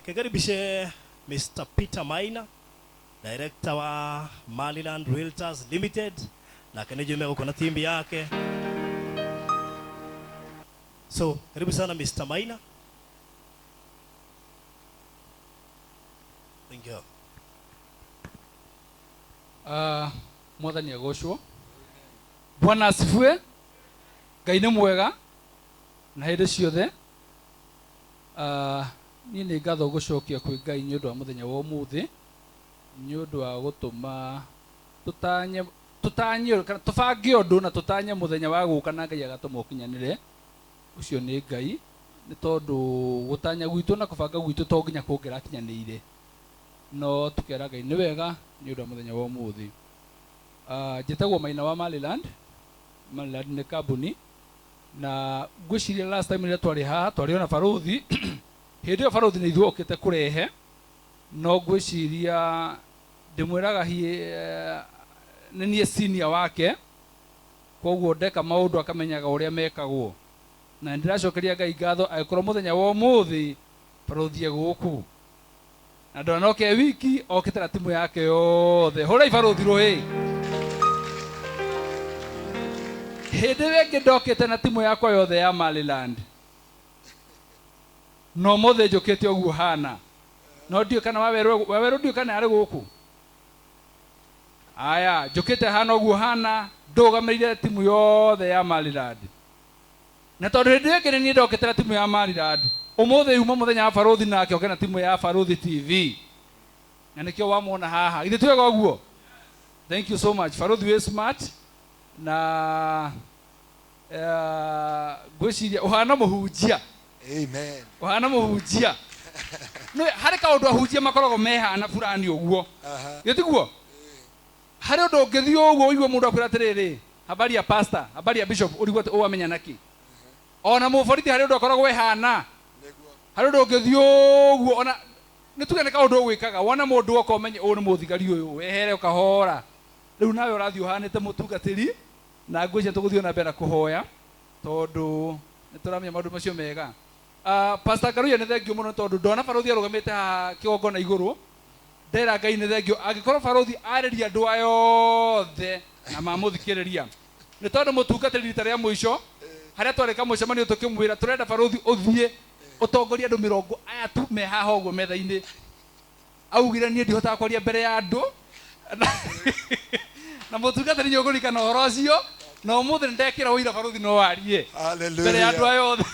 Reke karibishe Mr. Peter Maina, director wa Maliland Realtors Limited, na kanejumea uko na timu yake. So, karibu sana Mr. Maina. Thank you. Mwathani agocwo. Bwana asifiwe. Ngai nĩ mwega na hĩndĩ ciothe. Niĩ nĩ ngatho gũcokia kwĩ Ngai nĩ ũndũ wa mũthenya wa ũmũthĩ, nĩ ũndũ wa gũtũma tũbange ũndũ na tũtanye mũthenya wa gũka na Ngai agatũma ũkinyanĩre. Ũcio nĩ Ngai, nĩ tondũ gũtanya gwitũ na kũbanga gwitũ to nginya kũngĩrakinyanĩire, no tũkĩera Ngai nĩ wega nĩ ũndũ wa mũthenya wa ũmũthĩ. Njĩtagwo Maina wa Maliland. Maliland nĩ kambuni, na ngwĩciria last time rĩrĩa twarĩ haha twarĩ ona barothi. Hĩndĩ ĩyo barothi nĩ ithuĩ okĩte kũrehe, no ngwĩciria ndĩmwĩraga nĩ niĩ senior wake, koguo ndeka maũndũ akamenyaga ũrĩa mekagwo, na ndĩracokeria Ngai ngatho agĩkorwo mũthenya wa ũmũthĩ barothi gũkũ, na ndanoke wiki okĩte na timu yake yothe. Hũrai barothi rũĩ. Hĩndĩ ĩngĩ ndokĩte na timu yakwa yothe ya Maliland, no mũthĩ njũkĩte ũguo hana, no ndiũ kana wawerũ ndiũ kana arĩ gũkũ. Aya, njũkĩte hana ũguo hana, ndũgamĩrĩire timu yothe ya Maliland, na tondũ hĩndĩ ĩngĩ nĩ niĩ ndokĩte na timu ya Maliland, ũmũthĩ yuma mũthenya wa barothi nake oke na timu ya Barothi TV, na nĩkĩo wamwona haha. Ithe twega ũguo. Thank you so much. Barothi wĩ smart, na ngwĩciria ũhana mũhunjia. Amen. Ũhana mũhunjia. No harĩ kaũndũ ahunjia makoragwo mehana fulani ũguo. Gĩtiguo? Harĩ ũndũ ũngĩthiĩ ũguo ũigua mũndũ akwĩra atĩrĩrĩ, habari ya pastor, habari ya bishop, ũrigwo ũwamenya naki. Ona mũborithi harĩ ũndũ akoragwo ehana. Harĩ ũndũ ũngĩthiĩ ũguo, ona nĩ tuge nĩ kaũndũ ũgwĩkaga, wona mũndũ oka ũmenye ũyũ nĩ mũthigari ũyũ, wehere ũkahora. Rĩu nawe ũrathiĩ ũhanĩte mũtungatĩri, na ngwĩciria tũgũthiĩ na mbere kũhoya, tondũ nĩ tũramenya maũndũ macio mega. Pastor Ngaruya nĩ thengio mũno tondũ ndona barothi arũgamĩte haha kĩgongona igũrũ. Ndera Ngai nĩ thengio, angĩkorwo barothi arĩria andũ aya othe na mamũthikĩrĩria, nĩ tondũ mũtungatĩri rita rĩa mũico harĩa twarĩ kamũcemanio tũkĩmwĩra tũrenda barothi ũthiĩ ũtongoria andũ 20 aya tu me haha ũguo metha-inĩ. Augire niĩ ndihotaga kwaria mbere ya andũ, na mũtungatĩri nĩ ũkũririkana ũhoro ũcio, na ũmũthĩ ndekĩra ũira barothi no warie mbere ya andũ aya othe.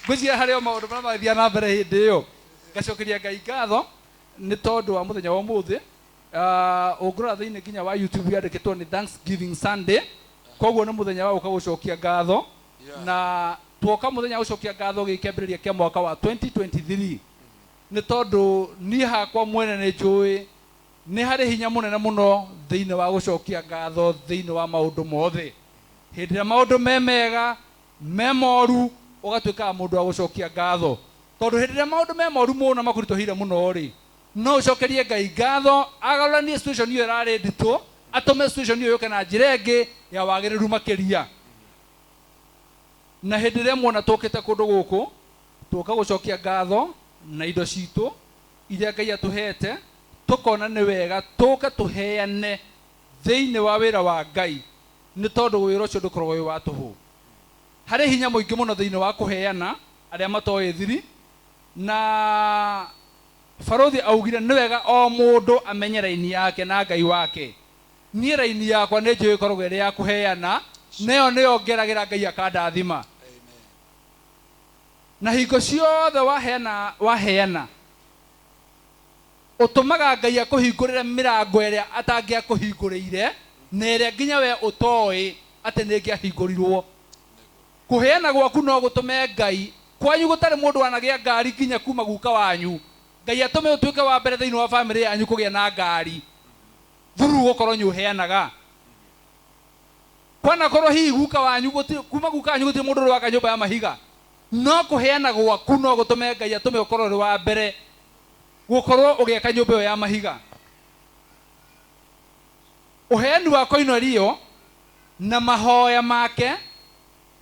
Ngwĩciria harĩ o maũndũ marĩa magĩthiaga na mbere hĩndĩ ĩyo. Ngacokeria Ngai ngatho nĩ tondũ wa mũthenya wa ũmũthĩ. Ũngĩrora thĩinĩ nginya wa YouTube yandĩkĩtwo nĩ Thanksgiving Sunday, koguo nĩ mũthenya wa gũka gũcokia ngatho, na tuoka mũthenya wa gũcokia ngatho gĩkĩambĩrĩria kĩa mwaka wa 2023, nĩ tondũ niĩ hakwa mwene nĩ njũĩ nĩ harĩ hinya mũnene mũno thĩinĩ wa gũcokia ngatho thĩinĩ wa maũndũ mothe. Hĩndĩ ĩrĩa maũndũ me mega me moru ũgatuĩkaga mũndũ wa gũcokia ngatho, tondũ hĩndĩ ĩrĩa maũndũ me moru mũno makũritũhĩire mũno rĩ, no ũcokerie Ngai ngatho agarũranie situation ĩyo ĩrarĩ nditũ, atũme situation ĩyo yũke na njĩra ĩngĩ ya wagĩrĩru makĩria. Na hĩndĩ ĩrĩa muona tũkĩte kũndũ gũkũ tũka gũcokia ngatho na indo citũ iria Ngai atũhete, tũkona nĩ wega tũke tũheane thĩinĩ wa wĩra wa Ngai, nĩ tondũ wĩra ũcio ndũkoragwo wĩ wa tũhũ. Harĩ hinya mũingĩ mũno thĩinĩ wa kũheana arĩa matoĩ thiri, na barothi augire nĩ wega o mũndũ amenye raini yake na Ngai wake. Niĩ raini yakwa nĩ njũĩ ĩkoragwo ĩrĩ ya kũheana, nayo nĩyo ngeragĩra Ngai akandathima. Na hingo ciothe waheana ũtũmaga Ngai akũhingũrĩre mĩrango ĩrĩa atangĩakũhingũrĩire, na ĩrĩa nginya we ũtoĩ atĩ nĩ ĩngĩahingũrirwo. Kũheana gwaku no gũtũme Ngai, kwanyu gũtarĩ mũndũ wanagĩa ngari nginya kuma guka wanyu, Ngai atũme ũtuĩke wa mbere thĩinĩ wa bamĩrĩ yanyu kũgĩa na ngari through gũkorwo nĩ ũheanaga. Kwanakorwo hihi guka wanyu kuma guka wanyu gũtirĩ mũndũ ũrĩ waka nyũmba ya mahiga, no kũheana gwaku no gũtũme Ngai atũme ũkorwo ũrĩ wa mbere gũkorwo ũgĩaka nyũmba ĩyo ya mahiga. Ũheani wa Koinelio na mahoya make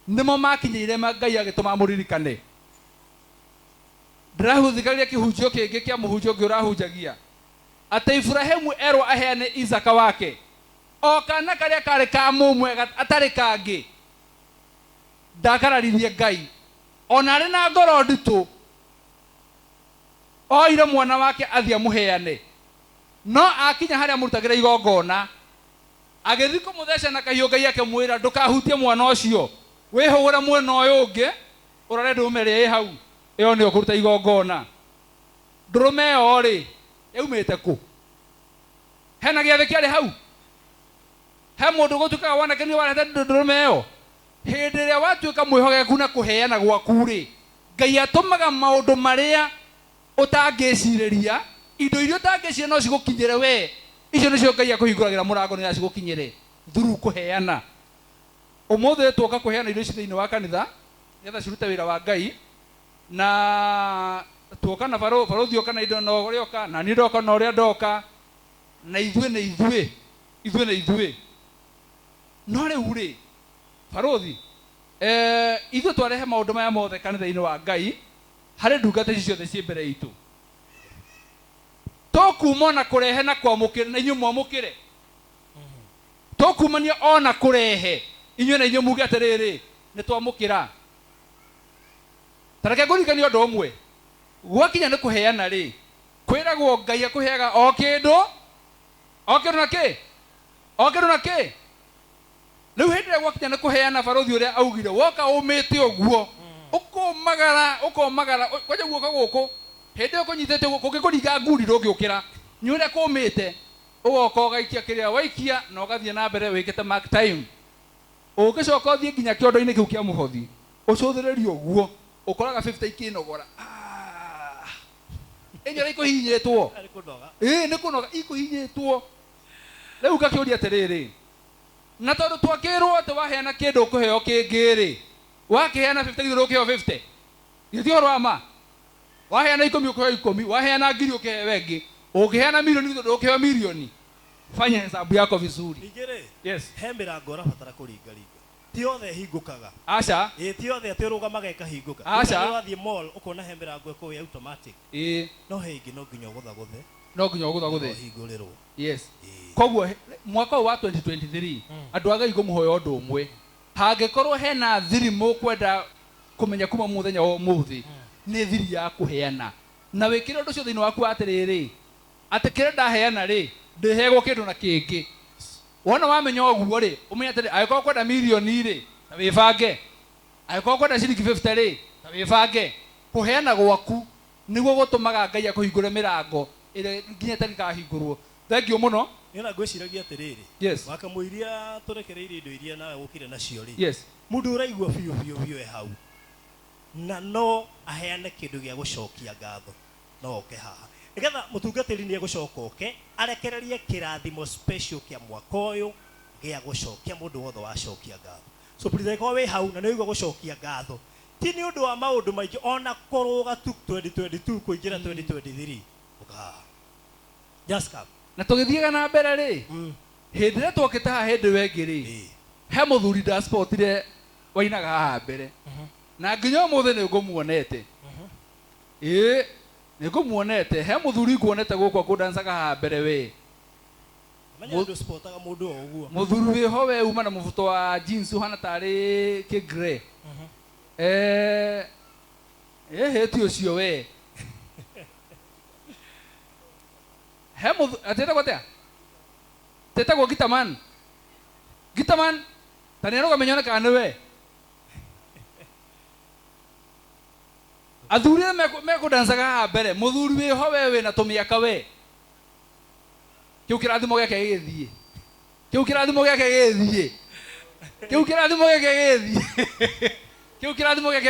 nĩmo makinyĩire Ngai agĩtũma mũririkane. ndĩrahuthĩkagia kĩhunjio kĩngĩ kĩa mũhunjio ũngĩ ũrahunjagia atĩ Ibrahimu erwo aheane Isaka wake, o kana karĩa karĩ ka mũmwe atarĩ kangĩ ndakararirie Ngai, ona arĩ na ngoro nditũ oire mwana wake athiĩ amũheane. No akinya harĩa mũrutagĩra igongona agĩthiĩ kũmũtheca na kahiũ, Ngai akĩmwĩra ndũkahutie mwana ũcio, wĩhũgũre mwena ũyũ ũngĩ ũrore ndũrũme ĩrĩa ĩ hau, ĩyo nĩyo kũruta igongona. Ndũrũme ĩyo rĩ yaumĩte kũ? Hena gĩathĩ kĩarĩ hau? He mũndũ gũtuĩkaga wonekani warehete ndũrũme ĩyo? Hĩndĩ ĩrĩa watuĩka mwĩhogeku na kũheana gwaku rĩ, Ngai atũmaga maũndũ marĩa ũtangĩcirĩria, indo iria ũtangĩciria no cigũkinyĩre we, icio nĩcio Ngai akũhingũragĩra mũrango nĩ cigũkinyĩre through kũheana. Ũmũthĩ twoka kũheana indo ici thĩinĩ wa kanitha nĩgetha cirute wĩra wa Ngai, na twoka na barothi oka na indo na ũrĩa oka na niĩ ndoka na ũrĩa ndoka na ithuĩ no rĩu rĩ barothi ithuĩ twarehe maũndũ maya mothe kanitha-inĩ wa Ngai harĩ ndungata ici ciothe ciĩ mbere itũ, tũkuma na kũrehe na kwamũkĩra na inyuĩ mwamũkĩre, tũkumania ona kũrehe inyuĩ na inyuĩ muge atĩrĩrĩ nĩ twamũkĩra. Tareke ngũririkanie ũndũ ũmwe, gwakinya nĩ kũheana rĩ, kwĩragwo Ngai akũheaga o kĩndũ na kĩ. Rĩu hĩndĩ ĩrĩa gwakinya nĩ kũheana barothi ũrĩa augire, woka ũmĩte ũguo ũkomagara kwaja guoka gũkũ, hĩndĩ ĩyo ũkũnyitĩte gũkĩkũringa nguri ndũngĩũkĩra, nĩ ũrĩa kũmĩte ũgoka ũgaikia kĩrĩa waikia na ũgathiĩ na mbere wĩkĩte mark time, ũgĩcoka ũthiĩ nginya kĩondo-inĩ kĩu kĩa mũhothi ũcũthĩrĩrie ũguo ũkoraga 50 ikĩnogora ĩnyora ikũhinyĩtwo nĩ kũnoga ikũhinyĩtwo. Rĩu ngakĩũria atĩrĩrĩ, na tondũ twakĩrwo atĩ waheana kĩndũ ũkũheo kĩngĩ rĩ, wakĩheana 50 githĩ ũkĩheo 50? Gĩthiĩ ũhoro wa ma. Waheana 10 ũkĩheo 10, waheana ngiri ũkĩheo ĩngĩ, ũkĩheana milioni githĩ ũkĩheo milioni. Fanya hesabu yako vizuri. Ningĩ yes, he mĩrango ũrabatara kũringaringa, ti othe hingũkaga. Aca ti othe atĩ ũrũgamaga ĩkahingũka. Aca ũrathiĩ mall ũkona he mĩrango ĩkoragwo automatic, no he ingĩ no nginya ũgũthagũthe, no nginya ũgũthagũthe hingũrĩrwo. Yes. Koguo mwaka wa 2023 andũ a Ngai ngũmũhoya ũndũ ũmwe, hangĩkorwo hena thiri mũkwenda kũmenya kuma mũthenya wa ũmũthĩ, nĩ thiri ya kũheana, na wĩkĩre ũndũ ũcio thĩinĩ waku atĩrĩrĩ, atĩ kĩrĩa ndaheana rĩ ndĩheagwo kĩndũ na kĩngĩ. Wona wamenya ũguo rĩ, ũmenye atĩrĩ angĩkorwo kwenda milioni rĩ na wĩbange, angĩkorwo kwenda ciringi 50 rĩ na wĩbange. Kũheana gwaku nĩguo gũtũmaga Ngai akũhingũre mĩrango ĩrĩa nginya ĩtakahingũrwo. Thengiũ mũno. Nĩona ngwĩciragia atĩrĩrĩ, yes, wakamũiria tũrekereirie indo iria nawe gũkire nacio rĩ, yes, mũndũ ũraigua biũ hau na no aheane kĩndũ gĩa gũcokia ngatho, no oke haha nĩgetha mũtungatĩri nĩ egũcoka oke arekererie kĩrathimo special kĩa mwaka ũyũ gĩa gũcokia mũndũ wothe wacokia ngatho. So please ĩkorwo wĩ hau na nĩ ũigua gũcokia ngatho, ti nĩ ũndũ wa maũndũ maingĩ, ona kũrũga tu 2022 kũingĩra 2023 ũka just come. Na tũgĩthiaga na mbere rĩ, hĩndĩ ĩrĩa twokĩte haha hĩndĩ wengĩ rĩ, he mũthuri ndaspotire wainaga haha mbere, na nginya ũmũthĩ nĩ ngũmuonete, nĩ ngũmuonete, he mũthuri nguonete gũkũ akũndancaga haha mbere we. Mũndũ spotaga mũndũ o ũguo. Mũthuri wĩho we uma na mũbuto wa jeans ũhana tarĩ kĩ-grey. Ti ũcio we. He atĩtagwo atĩa? Tetagwo Gitaman. Gitaman, ta nĩ arũgamenya kana nĩ we. Athuri mekũndancaga haha mbere, mũthuri wĩho we wĩna tũmĩaka we. Kĩu kĩrathimo gĩake gĩgĩthiĩ. Kĩu kĩrathimo gĩake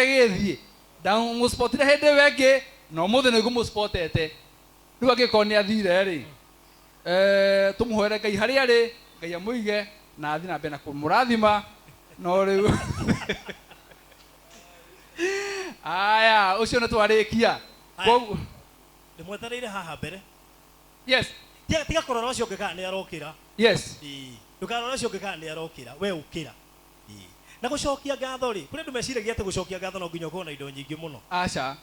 gĩgĩthiĩ. Ndamũspotire hĩndĩ wengĩ, na ũmũthĩ nĩ ngũmũspotete. Rĩu angĩkorwo nĩ athire rĩ, tũmũhoere Ngai harĩa arĩ, Ngai amũige na athiĩ na mbere na kũmũrathima. No rĩu aya ũcio nĩ twarĩkia. Ndĩmwetereire haha mbere. Yes. Tiga kũrora ũcio ũngĩ kana nĩ arokĩra. Yes. Ndũkarora ũcio ũngĩ kana nĩ arokĩra, we ũkĩra. Na gũcokia ngatho rĩ, kũrĩ andũ meciragia atĩ gũcokia ngatho no nginya ũkorwo na indo nyingĩ mũno. Aca.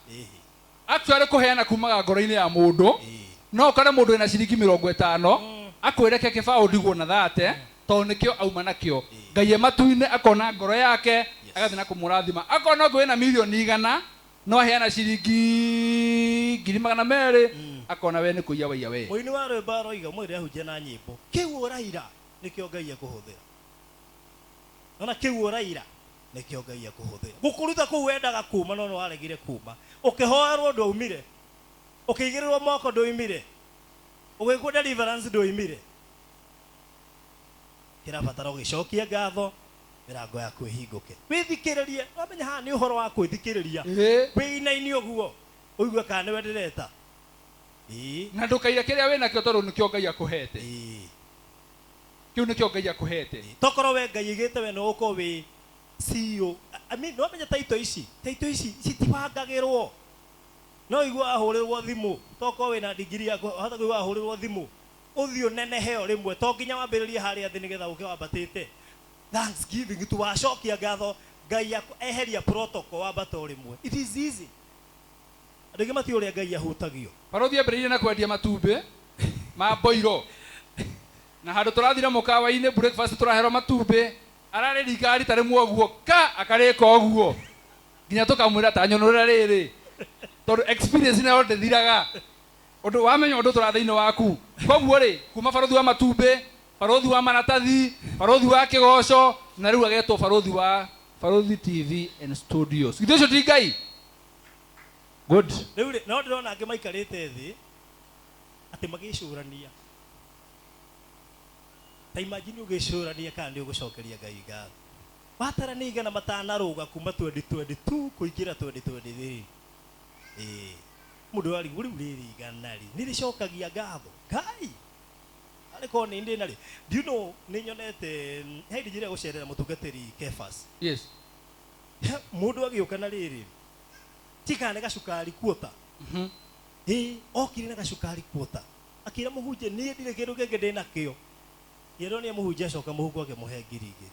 actually kuheana kumaga ngoro-ini ya mundu no kana mundu ena ciringi 50 akwire keke bao ndigwo na thate to nikio auma nakio Ngai matu-ini akona ngoro yake agathina kumurathima akona ngwe na milioni igana no heana ciringi 200 akona we ni kuiya waiya we muini wa rwimbo aroiga mwire ahunjia na nyimbo kiu uraira nikio Ngai akuhuthira ona kiu uraira nikio Ngai akuhuthira gukuruta ku wendaga kuma no waregire kuma ukihoerwo ndwaumire ukigirirwo moko ndwaumire ugikwo deliverance ndwaumire kirabatara ugicokia ngatho mirango yaku ihinguke withikiririe wamenya haha ni uhoro wa kwithikiriria winaini uguo uigwe kana we ndireta na ndukaire kiria wina kio tondu nikio Ngai akuhete kiu nikio Ngai akuhete tokoro we Ngai igite we no uko we CEO no menya taito ici citibangagirwo no igwa ahurirwo thimu toko we na digiri yako hata kuigwa ahurirwo thimu uthio nene heo rimwe to nginya wambiririe haria thi nigetha uke wambatite Thanksgiving tu wacokia ngatho Ngai eheria protocol wambata rimwe it is easy ndege mati uria Ngai ahutagio parothia mbiririe na kwendia matumbe ma boiro na handu turathira mukawa-ini breakfast turahero matumbe arare rigari tare mwoguo ka akareka oguo nginya tukamwira ta nyonora riri tondu experience na ode thiraga undu wamenya undu turathiini waku koguo ri kuma barothi wa matumbe barothi wa maratathi barothi wa kigoco na riu agetwo barothi TV and studios githio ti Ngai good riu no ndirona angi maikarite thi ati magicurania ta imagine ugicurania kana ndi ugucokeria Ngai ngatho watara ni igana matanaruga kuma 2022 kuingira 2023 mundu ari guri igana ri niricokagia ngatho Ngai ariko ni ndi nari do you know ni nyonete heidi jire gucerera mutungatiri Kefas yes mundu agiuka na riri tikane gacukari kuota okire na gacukari kuota akira muhunje ni ndire kindu kingi ndina kio yero ni muhunje acoka muhuko ake muhe ngiri igiri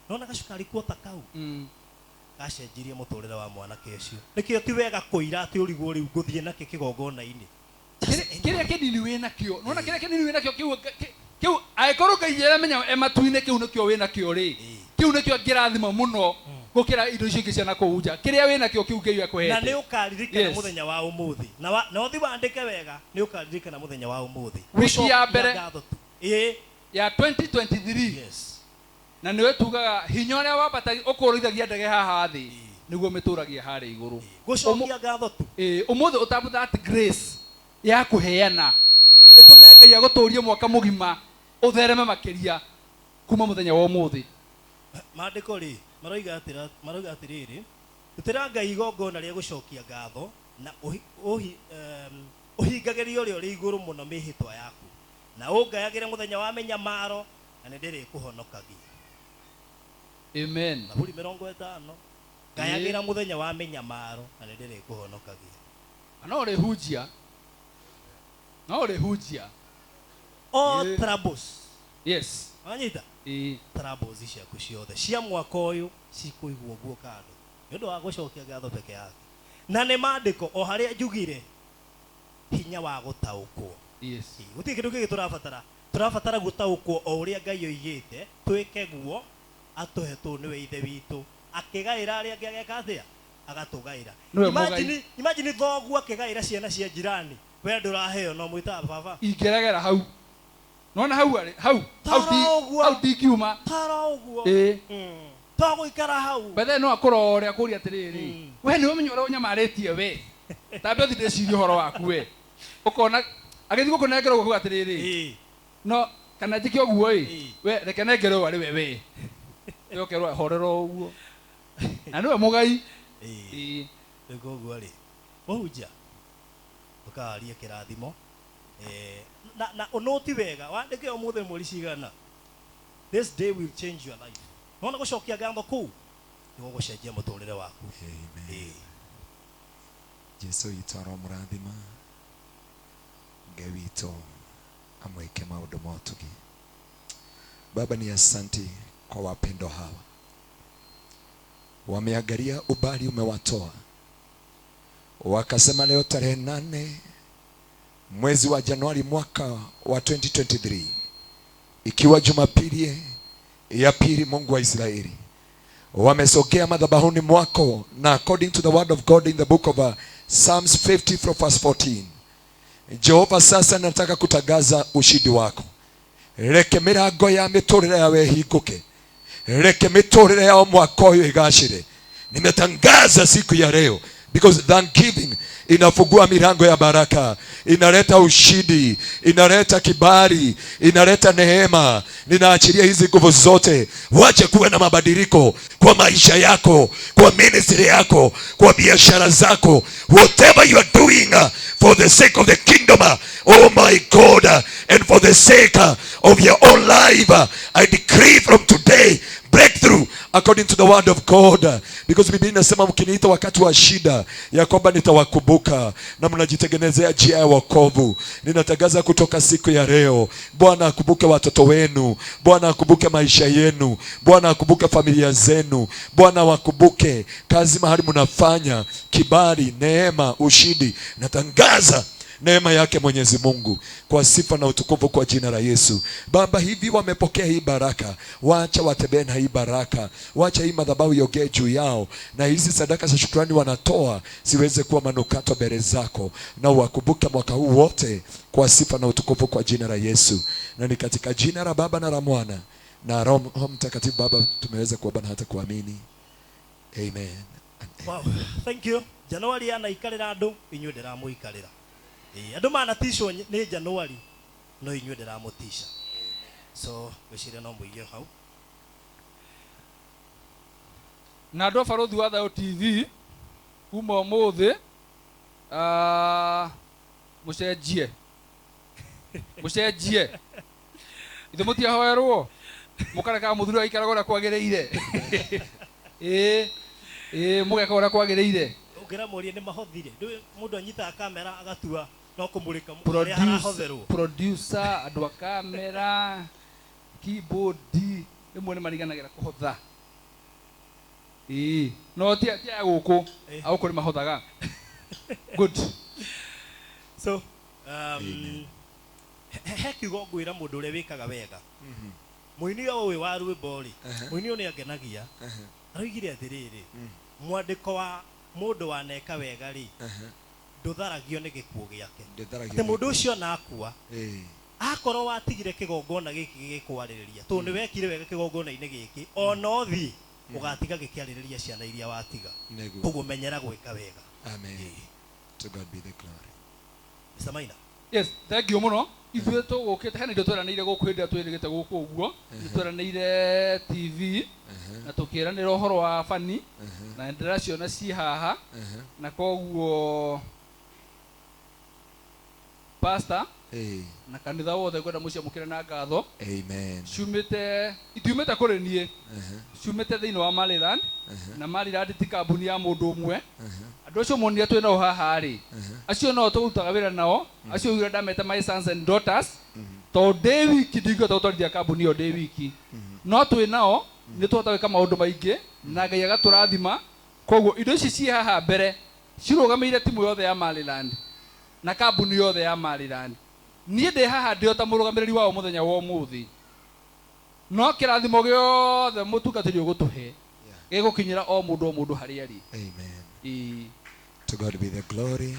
nona gacukari kuota kau gacenjirie muturire wa mwana kecio nikio ti wega kuira ati urigwo riu nguthie nake kigongona-ini kiria kidini wina kio nona kiria kidini wina kio kiu aikoro Ngai yera menya ematu-ini kiu nikio wina kio ri kiu nikio ngirathima muno gukira indo icio ngicia na kuunja kiria wina kio kiu Ngai akuhete na ni ukaririkana muthenya wa umuthi na uthi wandike wega ni ukaririkana muthenya wa umuthi wiki ya mbere ya 2023 yes na niwe tugaga hinya uria wambata ukurithagia ndege haha thi niguo mituragia hari iguru gucokia ngatho tu umuthi utabu that grace ya kuheana itume Ngai aguturie mwaka mugima uthereme makiria kuma muthenya wa umuthi maandiko ri maroiga atiriri tutira Ngai igongona ria gucokia ngatho na uhingagiria uria uri iguru muno mihitwa yaku na ungayagire muthenya wa menyamaro na ni ndiri kuhonokagia amen Zaburi 50 ngayagira muthenya wa menyamaro na ni ndiri kuhonokagia no rehujia all troubles yes anyita troubles ciaku ciothe cia mwaka uyu cikuigwo guo kando ndu wa gucokia ngatho peke yake na ni maandiko o haria njugire hinya wa gutaukwo yes guti kindu kingi turabatara gutaukwo o uria Ngai oigite twike guo atuhetwo niwe ithe witu akigaira aria angi ageka atia agatugaira imagine thoguo akigaira ciana cia jirani we nduraheo no mwita baba ingeragera hau nona hau dikiuma tara uguo togo ikara hau bethe no akurore akuri atiriri we ni umenyo ro nyamaritie we tabe thidecirio horo waku we ukona agithiko kunengero guku atiriri no kana njike oguo we reke nengero ari we yokerwo horero uguo na niwe mugai rego oguo ari muhunjia ukaria kirathimo na unoti wega wandike umuthe mweri cigana this day will change your life nona gucokia ngatho ku nigo gucenjia muturire waku amen Jesu itwaro murathima Ngai wito amweke maundu motugi Baba ni asante kwa wapendo hawa wameangalia ubali umewatoa wakasema leo tarehe 8 mwezi wa Januari mwaka wa 2023, ikiwa Jumapili ya pili, Mungu wa Israeli, wamesogea madhabahuni mwako, na according to the word of God in the book of Psalms 50 from verse 14, Jehova, sasa nataka kutangaza ushindi wako. Reke mirango ya miturire yawe hinguke, reke miturire yao mwaka uyu igashire. Nimetangaza siku ya leo, because thanksgiving inafungua milango ya baraka, inaleta ushindi, inaleta kibali, inaleta neema. Ninaachilia hizi nguvu zote, wache kuwe na mabadiliko kwa maisha yako, kwa ministry yako, kwa biashara zako, whatever you are doing for the sake of the kingdom, oh my God, and for the sake of your own life, I decree from today breakthrough according to the word of God, because Biblia inasema mkiniita wakati wa shida ya kwamba nitawakumbuka, na mnajitengenezea njia ya wokovu. Ninatangaza kutoka siku ya leo, Bwana akumbuke watoto wenu, Bwana akumbuke maisha yenu, Bwana akumbuke familia zenu, Bwana wakumbuke kazi mahali mnafanya, kibali, neema, ushindi. Natangaza neema yake Mwenyezi Mungu, kwa sifa na utukufu kwa jina la Yesu. Baba, hivi wamepokea hii baraka, wacha watembee na hii baraka, wacha hii madhabahu iongee juu yao, na hizi sadaka za shukrani wanatoa siweze kuwa manukato mbele zako, na uwakumbuke mwaka huu wote, kwa sifa na utukufu kwa jina la Yesu. Na ni katika jina la Baba na la Mwana na Roho Mtakatifu, Baba, tumeweza kuomba na hata kuamini. Amen. Wow, thank you. Januari anaikarira andu, inyuĩ ndĩramũikarĩra. Andu manatisho ni Januari, no inyuĩ ndĩramũtisha. So gwĩciria no mũige hau. Na andũ a Barũthi wa Thayũ TV kuma ũmũthĩ mũcenjie ithe mũtiahoerwo mũkareka mũthuri aikaraga ũrĩa kwagĩrĩire. Mũgeka ũrĩa kwagĩrĩire. Ũngĩra mũrie nĩ mahothire. Mũndũ anyitaga kamera agatua no kũmũrĩka mũrĩa harahotherwo. Producer, andũ a kamera, keyboard, rĩmwe nĩ mariganagĩra kũhotha. No ti gũkũ agũkũ nĩ mahothaga. Good. So he kiugo ngwĩra mũndũ ũrĩa wĩkaga wega. Mũini ũyũ wa rwĩmbo rĩ, mũini ũyũ nĩ angenagia. Aroigire atĩrĩrĩ, mwandĩko wa mũndũ waneka wega rĩ, ndũtharagio nĩ gĩkuũ gĩake. Atĩ mũndũ ũcio nakua, akorwo watigire kĩgongona gĩkĩ gĩgĩkwarĩrĩria, tondũ nĩ wekire wega kĩgongona-inĩ gĩkĩ, ona ũthiĩ ũgatiga gĩkĩarĩrĩria ciana iria watiga. Koguo menyera gwĩka wega. Amen. To God be the glory. Mr. Maina. Yes, thank you muno. Ithuĩ tũgũkĩte hena indo tweranĩire gũkũ hĩndĩ ĩrĩa twĩrĩgĩte gũkũ ũguo. Tweranĩire TV na tũkĩranĩra ũhoro wa fani na ndĩraciona ciĩ haha, na koguo pastor na kanitha wothe ngwenda mũciamũkĩre na ngatho. Amen. Itiumĩte kũrĩ niĩ, ciumĩte thĩinĩ wa Maryland, na Maryland ti kambuni ya mũndũ ũmwe. Andũ acio monire twĩ nao haha rĩ, acio no tũrutaga wĩra nao, acio wĩra ndameta my sons and daughters, tondũ ndĩ wiki ndingĩhota gũtwarithia kambuni ĩyo ndĩ wiki, no twĩ nao nĩ tũhota gwĩka maũndũ maingĩ na Ngai agatũrathima. Koguo indo ici ciĩ haha mbere cirũgamĩire timu yothe ya Maryland na kambuni yothe ya Maryland. Niĩ ndĩ haha ndĩ ta mũrũgamĩrĩri wao mũthenya wa ũmũthĩ, no kĩrathimo gĩothe mũtungatĩri ũgũtũhe gĩgũkinyĩra o mũndũ harĩa arĩ. Amen. To God be the glory.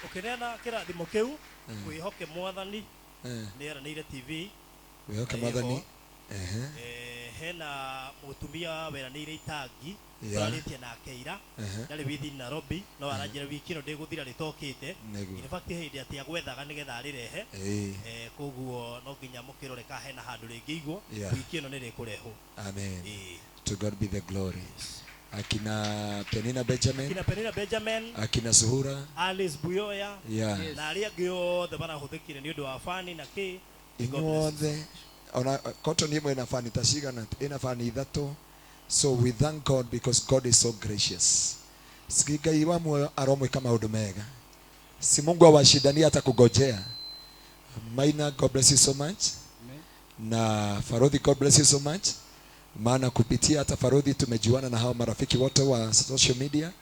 Ũkĩneana kĩrathimo kĩu wĩhoke Mwathani nĩ eranĩire TV. Wĩhoke Mwathani. Hena mũtumia weranĩire Itangi twarĩtie nake ira, ndarĩ within Nairobi, no aranjĩra wiki ĩno ndĩgũthira rĩtokĩte. In fact hĩndĩ atĩ agwethaga nĩgetha arĩrehe, koguo no nginya mũkĩrore ka hena handũ rĩngĩigwo, wiki ĩno nĩ rĩkũrehwo. Amen. To God be the glory. Akina Penina Benjamin, akina Suhura, Alice Buyoya, na arĩa angĩ othe marahũthĩkire nĩ ũndũ wa fani na kĩ. Inyuothe ona cotton imwe ina fani tashigana ina fani ithatũ. So we thank God because God is so gracious. Sikigai wa moyo aromwĩka maũndũ mega. Si Mungu awashindania hata kugojea. Maina, God bless you so much. Na Farodhi, God bless you so much. Maana kupitia hata Farodhi tumejuana na hao marafiki wote wa social media.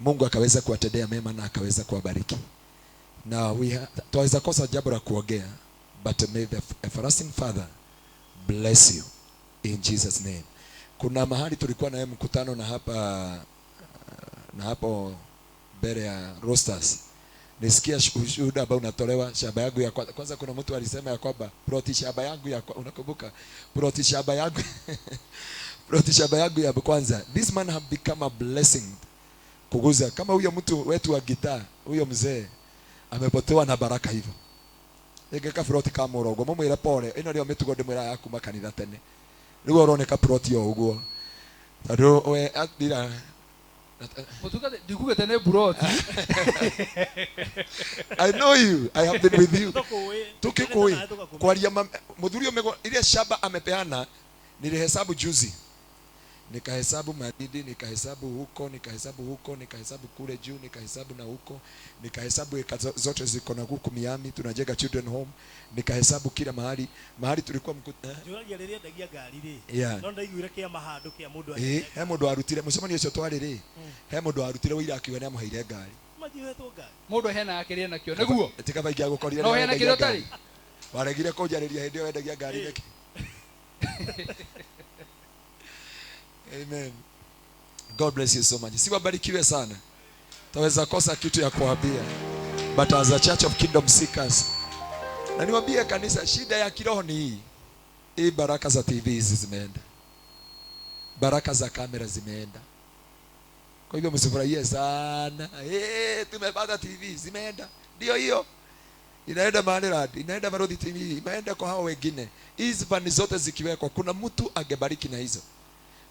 Mungu akaweza kuwatendea mema na akaweza kuwabariki. Na twaweza kosa jambo la kuongea, but may the everlasting Father bless you in Jesus name. Kuna mahali tulikuwa na mkutano na hapo mbele ya Rosters. Nisikia shuhuda ambao unatolewa shamba yangu ya kwanza. Kuna mtu alisema ya kwamba ploti shamba yangu ya unakumbuka ploti shamba yangu ploti shamba yangu ya kwanza. This man have become a blessing kuguza kama huyo mtu wetu wa gitaa, huyo mzee amepotewa na baraka hivyo. Ngeka ploti kama urogo mumu ile pole ino leo metugo ndimwira yaku makanitha tene nigo uroneka ploti yo uguo tado we atira mutuka dikuge tene buroti. I know you, I have been with you. Tukikui kwaria mudhuri umego ile shamba amepeana. Nilihesabu juzi, nikahesabu madidi, nikahesabu huko, nikahesabu kule juu, nikahesabu na huko, nikahesabu eka zote ziko na huku Miami tunajenga children home, nikahesabu kila mahali tulikuwa juragireria ndagia gari ri no ndaiguire kia mahando kia mundu he mundu arutire mucemani ucio twari ri he mundu arutire wira akiwa ni amuheire ngari majihetwo ngari mundu hena akiria nakio naguo tikabaingia gukorire no hena kirio tari waregire kunjariria hindi yo wendagia ngari niki. Amen. God bless you so much. Siwabarikiwe sana. Taweza kosa kitu ya kuambia. But as a church of kingdom seekers, na niwaambie kanisa, shida ya kiroho ni hii. Hii baraka za TV hizi zimeenda. Baraka za kamera zimeenda. Kwa hivyo msifurahie sana. Tumepata TV zimeenda. Ndio hiyo. Inaenda Manerad, inaenda Marodi TV, imeenda kwa hao wengine. Hizi vani zote zikiwekwa, kuna mtu angebariki na hizo.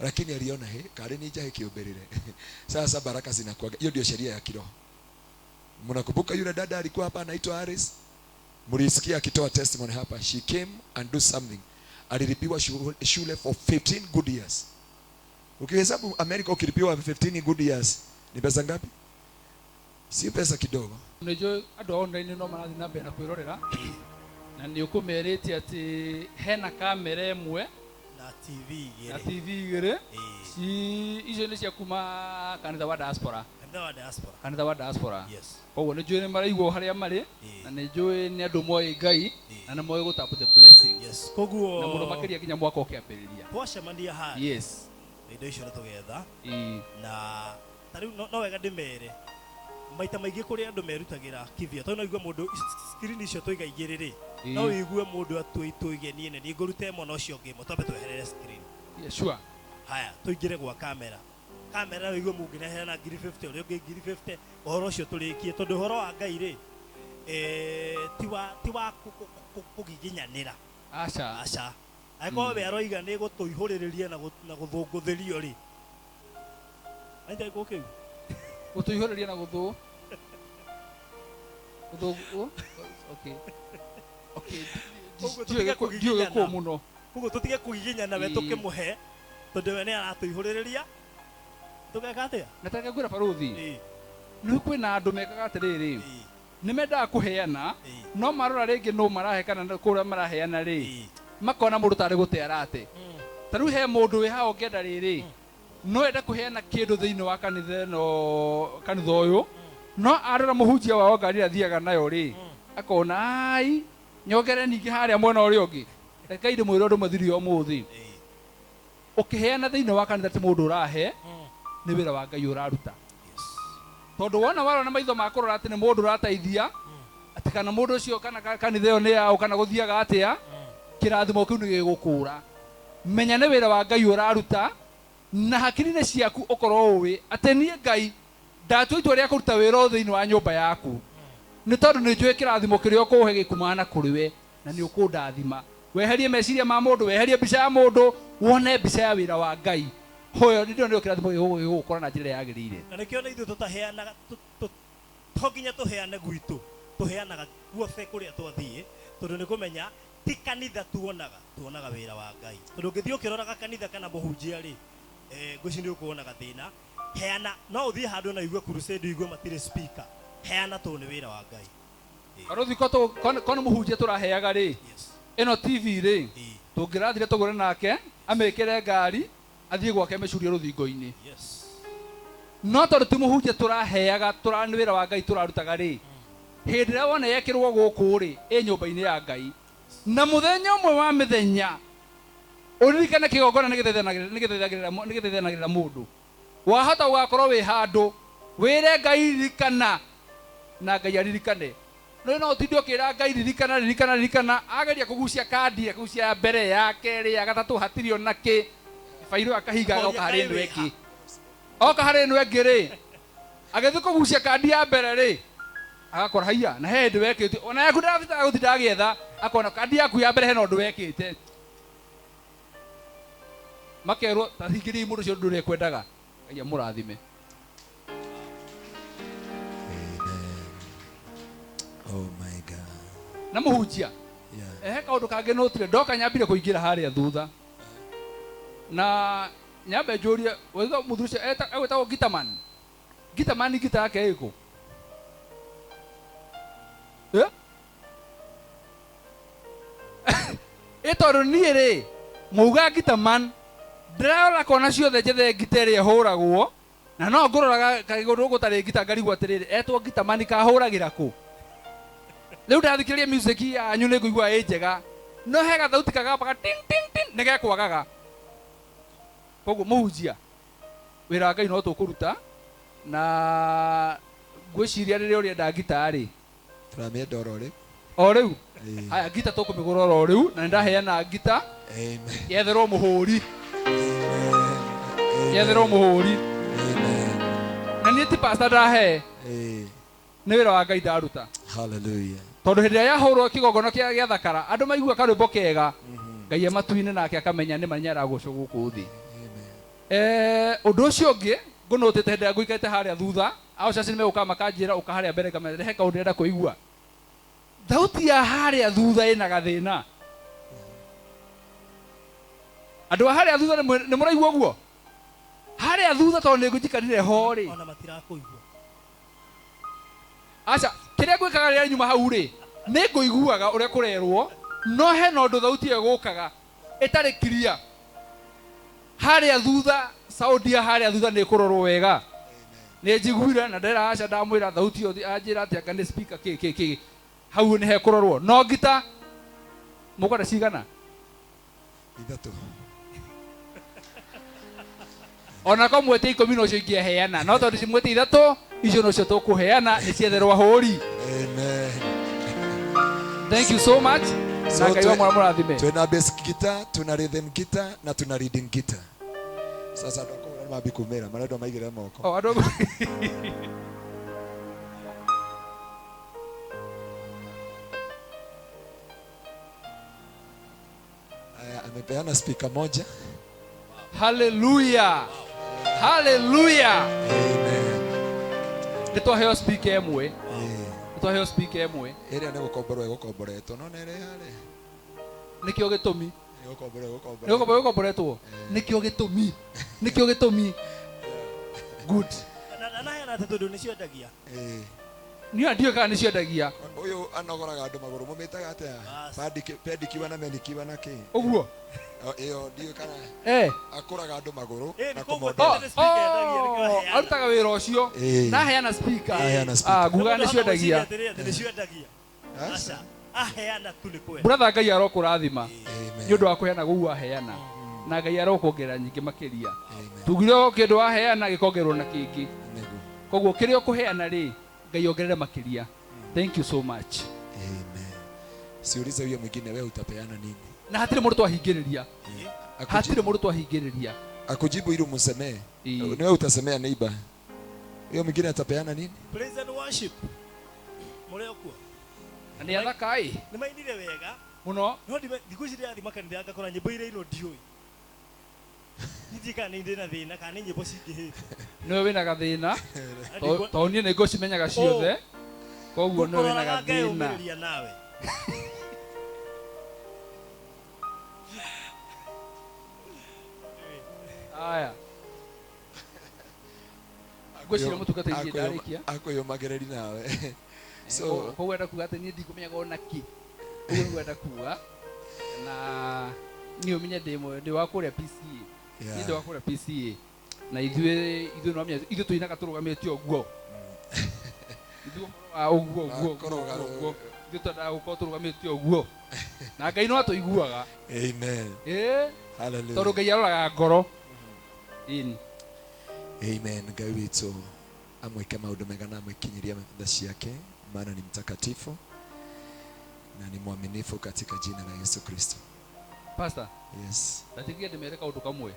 Lakini aliona kare nija hekioberere. Sasa baraka zinakuwa. Hiyo ndio sheria ya kiroho. Mnakumbuka yule dada alikuwa hapa anaitwa Aris? Mlisikia akitoa testimony hapa. She came and do something. Alilipiwa shule for 15 good years. Ukihesabu America ukilipiwa 15 good years, ni pesa ngapi? Si pesa kidogo. Unajua ado online no marathi na mbere na kwirorera. Na ni ukumereti ati hena kamera emwe na TV igere. Na TV igere. Si izo ni cia kuma kanitha wa diaspora. Kanitha wa diaspora. Yes. Koguo ni njui ni maraigwo haria mari na ni njui ni andu moe Ngai na ni moe gutapu the blessing. Yes. Koguo na muno makiria kinya mwaka ukiambiriria. Twacemania ha. Yes. Indo icio na tugetha. Na tariu no wega ndimere. Maita maingĩ kũrĩa andũ merutagira kivia to no igwe mũndũ screen icio tũiga igĩrĩ no wigue mũndũ atũigenie nĩ ngũruta ĩmwe no cio ngĩmwe twambe tweherere screen. Yeah, sure. Haya tũingĩre gwa kamera wigue mũngĩneherana ngiri 50 ũrĩa ũngĩ ngiri 50 ũhoro ũcio tũrĩkie tondũ ũhoro wa Ngai rĩ ti wa kũgiginyanĩra aca angĩkorwo we aroiga nĩ gũtũihũrĩrĩria na gũthũngũthĩrio rĩ aita gũkĩu utuihuriria na guthu okay jiwe ko muno kugo tutige kugiginyana we tukimuhe tondu we ni aratuihuririria tugeka atia nataka gwira baruthi ni kwina andu mekaga atiriri ni mendaga kuheana no marora ringi no marahe kana kuria maraheana ri makona mundu tari gute arate taru he mundu we hao ngenda riri no enda kuheana kindu thiini wa kanitha uyu no arora muhunjia wao ngari athiaga nayo ri akona ai nyongere ningi haria mwena uri ungi reka inde mwiro ndu mathiri umuthi ukiheana thiini wa kanitha ti mundu urahe ni wira wa Ngai uraruta tondu wona warona maitho makurora ati ni mundu urataithia ati kana mundu ucio kana kanitha iyo ni yao kana guthiaga atia kirathimo kiu ni gigukura menya ni wira wa Ngai uraruta na hakiri-inĩ ciaku ukorwo uwi ati nie Ngai ndatua itua ria kuruta wira thiini wa nyumba yaku ni tondu ni njui kirathimo kiria ukuhe gikumana kuri we na ni ukundathima weherie meciria ma mundu weherie mbica ya mundu wone mbica ya wira wa Ngai hoyo ndio ndio kirathimo gigukora na njira yagirire na nikio ni ithu tutaheanaga to nginya tuheane gwitu tuheanaga guothe kuria twathie tondu ni kumenya ti kanitha tuonaga wira wa Ngai tondu ngithio kiroraga kanitha kana muhunjia ri ngwĩci nĩ ũkuonaga thĩna heana no ũthiĩ handũ na igue crusade igue matirĩ speaker heana tondũ nĩ wĩra wa Ngai arothi kono mũhunjia tũraheaga rĩ ĩno TV rĩ tũngĩrathire tũgũre nake amĩkĩre ngari athiĩ gwake mĩcurie rũthingo-inĩ no tondu ti muhunjia turaheaga turani wira wa Ngai turarutaga ri hindi ria wona yekirwo guku ri nyumba-ini ya Ngai na muthenya umwe wa mithenya uririkane kigongona nigithethanagirira mundu wahota ugakorwo wi handu wire Ngai ririkana na Ngai aririkane no utindi ukira Ngai ririkana ageria kugucia kandi akugucia ya mbere ya keri ya gatatu hatirio naki fairo akahiga oka hari ndu eki oka hari ndu eki ri agethi kugucia kandi ya mbere ri agakora haiya na he ndu wekite ona yaku ndafita guthinda agietha akona kandi yaku ya mbere he no ndu wekite makerwo tathingiri mundu cio ndu rekwendaga Ngai amurathime. Oh my God. Na muhunjia kaundu kangi notire ndoka nyambire kuingira haria thutha na nyambe njurie wetho muthurucio egwetagwo Gitaman gita yake iko tondu nie ri muga Gitaman ndirarora kona ciothe njethe ngita iria ihuragwo na no nguroraga kaiguru gutari ngita ngarigwo atiriri etwo Gitaman kahuragira ku riu ndathikiriria music yanyu ni nguigua ĩ njega no he gathauti kagamba ting ting ting nĩ gekwagaga koguo mũhunjia wĩra wa Ngai no tũkũruta na ngwĩciria rĩrĩa ũrĩenda ngita rĩ turamĩenda o rĩu haya ngita tũkũmĩgũra o rĩu na nĩndaheana ngita yetherwo mũhũri na niĩ ti pastor ndahe nĩ wĩra wa Ngai ndaruta. Hallelujah. Tondu hindi ya hurwo kigongono kia thakara andu maigua karwimbo kega Ngai amatuine nake akamenya ni manyara gucu guku thi. Undu ucio ungi ngunutite hindi ya nguikarite haria thutha au caci nime uka makanjira uka haria mbere kamera he kaundu ndenda kuigua thauti ya haria thutha ina gathina andu haria thutha ni muraigua guo haria thutha tondu ni ngujikarire ho ri ona matirakuigua acha kiria gwikaga ria nyuma hau ri ni nguiguaga uria kurerwo no he no ndu thauti egukaga itari clear haria thutha saundi ya haria thutha ni kurorwo wega ni njiguire na ndera acha ndamwira thauti yo anjira ati anga ni speaker ki hau ni he kurorwo no ngita mukwenda cigana ithatu ona ko mwete 10 no cio ingieheana no tondu cimwete ithatu icio no cio tukuheana ni cietherwa huri. Amen. Thank you so much. So Ngai wa murathime. Tuna bass guitar, tuna rhythm guitar na tuna leading guitar. Sasa ndoko mabi kumera marado maigira moko. Oh adogo. Amepeana speaker moja. Hallelujah. Hallelujah. Amen. Nitwaheo speaker emwe. Nitwaheo speaker emwe. Ere ne gukomboretwo no nere yare. Nikio gitumi. Gukomboretwo. Nikio gitumi. Good. Na hena tondu ni ciendagia. Ni andio kana ni ciendagia. Uyu anogoraga andu maguru mumitaga atia. Pedikiwa na menikiwa na ki. Uguo. Iyo ndio kana akuraga andu maguru na kumondo arutaga wira ucio na heana speaker nguga ni ciendagia asa aheana tu ni kwenda brother Ngai arokurathima ni undu wa kuheana gugu aheana na Ngai arokuongerera nyingi makiria tugire kindu aheana gikongerwo na kingi koguo kirio kuheana ri Ngai ongerere makiria. Thank you so much. Amen. Siulize huyo mwingine wewe utapeana nini? Na hatire mundu twahingiriria hatire mundu twahingiriria akujibu ili umsemee ni wewe utasemea neighbor huyo mwingine atapeana nini? Praise and worship mureo kwa ni athakai ni mainire wega muno no ndikucire athi makanitha ngakora nyimbo ire ino ndioi nijika ni ndina thina kana nyimbo cingihite niwe wina gathina to nie ni ngucimenyaga ciothe koguo niwe wina gathina nawe aya gwicira mutungata ingi ndarikia akoyo magereri nawe so koguo enda kuga ati nie ndikumenya ona ki uguo niguo enda kuga na ni umenye ndi wa kuria PCA ni ndi wa kuria PCA na ithuĩ no menya ithuĩ tũinaga tũrũgamĩte ũguo ithuĩ ũguo ithuĩ twendaga gũkorwo tũrũgamĩte ũguo na Ngai no atũiguaga. Amen. Hallelujah. Tondũ Ngai aroraga ngoro. Amen. Ngai witũ amwĩke maũndũ mega na amwĩkinyirie tha ciake, maana ni mtakatifu na ni mwaminifu katika jina la Yesu Kristo. Pastor. Yes. Ndatigia ndĩmere kaũndũ kamwe.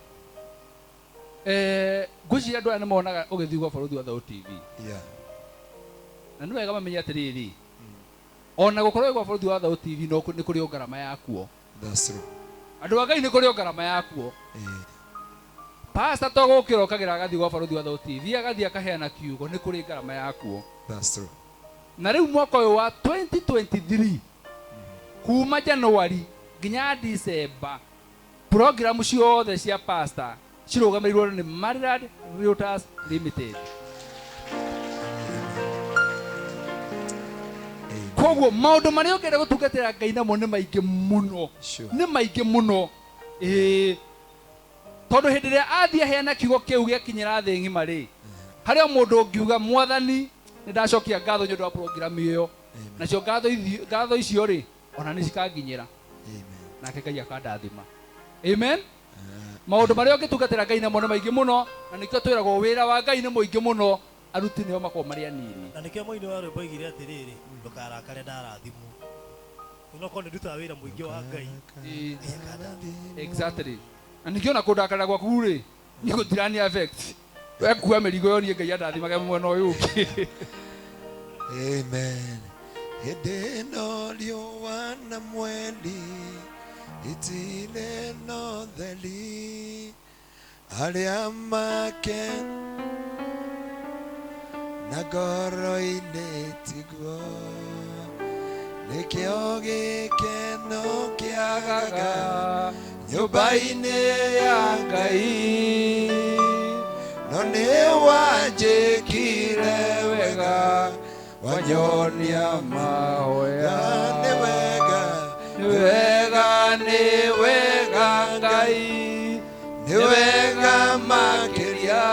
Ngwĩciria andũ aya nĩ monaga ũgĩthiĩ gwa bũrũri wa Thau TV. Yeah. Na nĩ wega mamenye atĩrĩrĩ, ona gũkorwo gwa bũrũri wa Thau TV no nĩ kũrĩ o ngarama yakuo. That's true. Andũ a Ngai nĩ kũrĩ o ngarama yakuo. Pastor to gũkĩra ũkagĩra agathiĩ gwa bũrũri wa Thau TV agathiĩ akaheana kiugo, nĩ kũrĩ ngarama yakuo. That's true. Na rĩu mwaka ũyũ wa 2023 kuma January nginya December program ciothe cia pastor cirũgamĩrĩirwo nĩ Maryland Realtors Limited. Koguo maũndũ marĩa ũngĩenda gũtungatĩra Ngai namo nĩ maingĩ mũno. Nĩ maingĩ mũno. Tondũ hĩndĩ ĩrĩa athiĩ aheana kiugo kĩu gĩakinyĩra thĩ ng'ima rĩ, harĩa mũndũ ũngiuga Mwathani nĩ ndacokia ngatho nĩ ũndũ wa program ĩyo, nacio ngatho icio rĩ ona nĩ cikanginyĩra. Nake Ngai akandathima. Amen. Maũndũ marĩa ũngĩtungatĩra Ngai namo nĩ maingĩ mũno, na nĩkĩo twĩragwo wĩra wa Ngai nĩ mũingĩ mũno, aruti nĩo makorwo marĩ anini. Na nĩkĩo mũini wa rwĩmbo oigire atĩrĩrĩ, ndũkarakare ndarathimwo. Ũnokorwo nĩ ndutaga wĩra mũingĩ wa Ngai. Exactly. Na nĩkĩo ona kũndakara gwaku rĩ nĩ gũtirani affect. We kuua mĩrigo yo niĩ Ngai andathimage mwena ũyũ ũngĩ. Amen. Hĩndĩ ĩno riũa na mweri itirĩ na ũtheri, arĩa make na ngoro-inĩ tiguo, nĩkĩo gĩkeno kĩagaga nyũmba-inĩ ya Ngai, no nĩ wanjĩkire wega wanyonia mahoya. Nĩ wega, nĩ wega, nĩ wega Ngai, nĩ wega makĩria,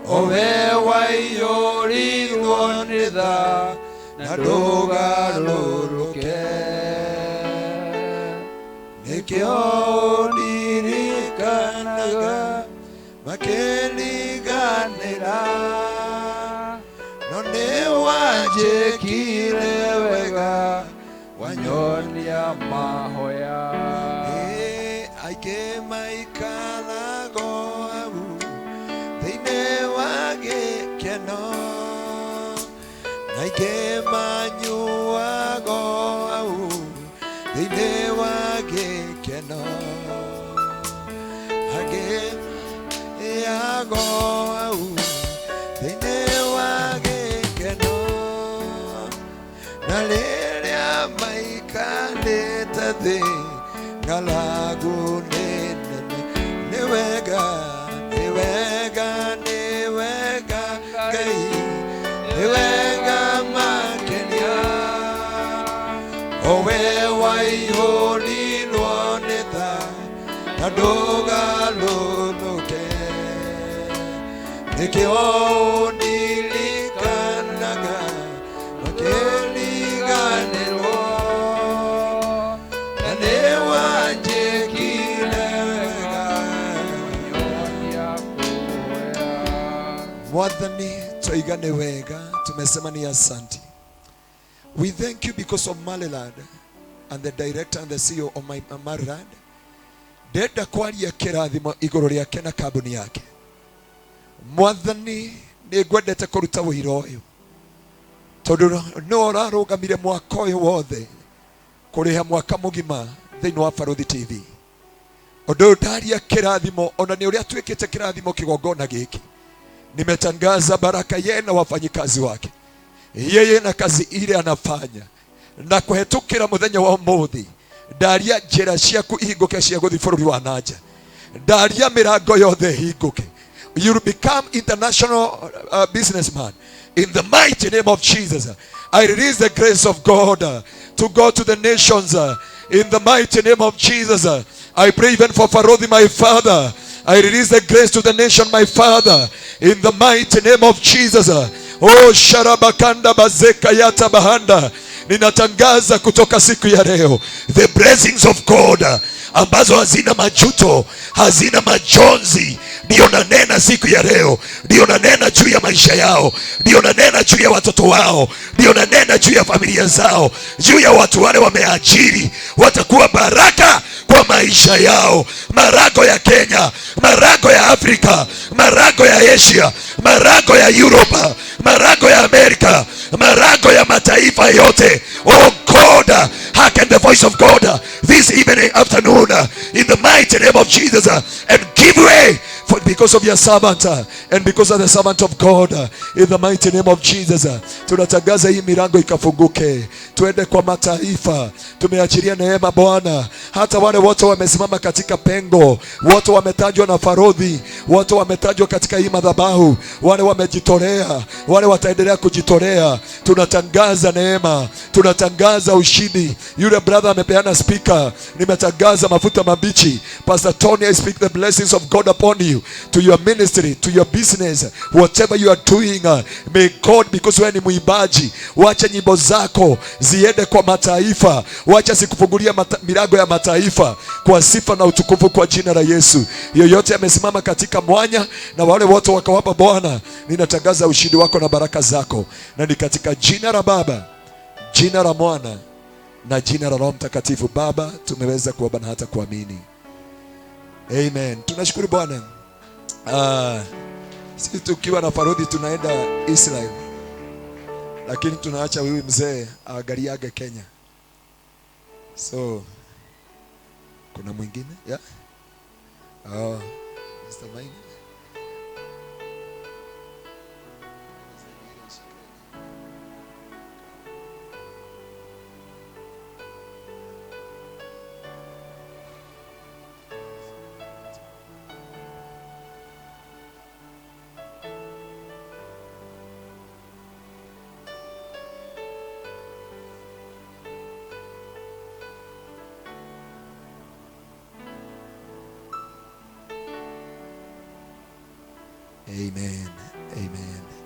o we waiyũrirwo nĩ tha na ndũgarũrũke, nĩkĩo ndirikanaga makĩriganĩra, no nĩ wanjĩkire wega wanyonia mahoya. Aingĩ maikarago hau thĩinĩ wa gĩkeno, na aingĩ manyuago hau thĩinĩ wa gĩkeno, angĩ yago hau thĩinĩ wa gĩkeno, na rĩrĩa maikarĩte thĩ ng'aragu nĩ nene. Nĩ wega, nĩ wega, nĩ wega Ngai, nĩ wega makĩria, o we waiyũrirwo nĩ tha na ndũgarũrũke, nĩkĩo ndirikanaga makĩriganĩrwo, na nĩ wanjĩkire wega wanyonia mahoya. Mwathani twaiga nĩ wega, tumesema ni asante. We thank you because of Maryland and the director and the CEO of Maryland. Ndenda kwaria kĩrathimo igũrũ rĩake na kambuni yake. Mwathani nĩ ngwendete kũruta wĩra ũyũ, tondũ nĩ ũrarũgamire mwaka ũyũ wothe kũrĩha mwaka mũgima thĩinĩ wa Barũthi TV. Ũndũ ndaria kĩrathimo, ona nĩ ũrĩa tuĩkĩte kĩrathimo kĩgongona gĩkĩ. Nimetangaza baraka yeye na wafanyikazi wake, yeye na kazi ile anafanya, na kuhetũkĩra mũthenya wa ũmũthĩ ndaria njĩra ciaku ihingũke cia gũthiĩ bũrũri wa nanja, ndaria mĩrango yothe ihingũke. You will become international businessman in the mighty name of Jesus. I release the grace of God to go to the nations in the mighty name of Jesus. I pray even for Barũthi, my father. I release the grace to the nation, my Father, in the mighty name of Jesus. Oh, Sharabakanda Bazeka Yata Bahanda. Ninatangaza kutoka siku ya leo the blessings of God ambazo hazina majuto, hazina majonzi. Ndio nanena siku ya leo, ndio nanena juu ya maisha yao, ndio nanena juu ya watoto wao, ndio nanena juu ya familia zao, juu ya watu wale wameajiri. Watakuwa baraka kwa maisha yao. Marago ya Kenya, marago ya Afrika, marago ya Asia, marago ya Europa, marago ya Amerika, marago ya mataifa yote. Oh God, hearken the voice of God this evening afternoon in the mighty name of Jesus, and give way because of your servant and because of the servant of God in the mighty name of Jesus. Tunatangaza hii milango ikafunguke, tuende kwa mataifa. Tumeachilia neema Bwana, hata wale wote wamesimama katika pengo, wote wametajwa na farodhi, wote wametajwa katika hii madhabahu, wale wamejitolea, wale wataendelea kujitolea. Tunatangaza neema, tunatangaza ushindi. Yule brother amepeana speaker, nimetangaza mafuta mabichi. Pastor Tony, I speak the blessings of God upon you, to your ministry, to your business, whatever you are doing. May God, because wewe ni muimbaji, wacha nyimbo zako ziende kwa mataifa, wacha sikufungulia milango ya mataifa kwa sifa na utukufu kwa jina la Yesu. Yoyote amesimama katika mwanya na wale wote wakawapa Bwana, ninatangaza ushindi wako na baraka zako, na ni katika jina la Baba, jina la Mwana na jina la Roho Mtakatifu. Baba, tumeweza kuomba na hata kuamini. Amen. Tunashukuru Bwana. Sisi tukiwa na parodi tunaenda Israel, lakini tunaacha huyu mzee aangaliage Kenya. So kuna mwingine? Yeah. Mr. Maina. Amen.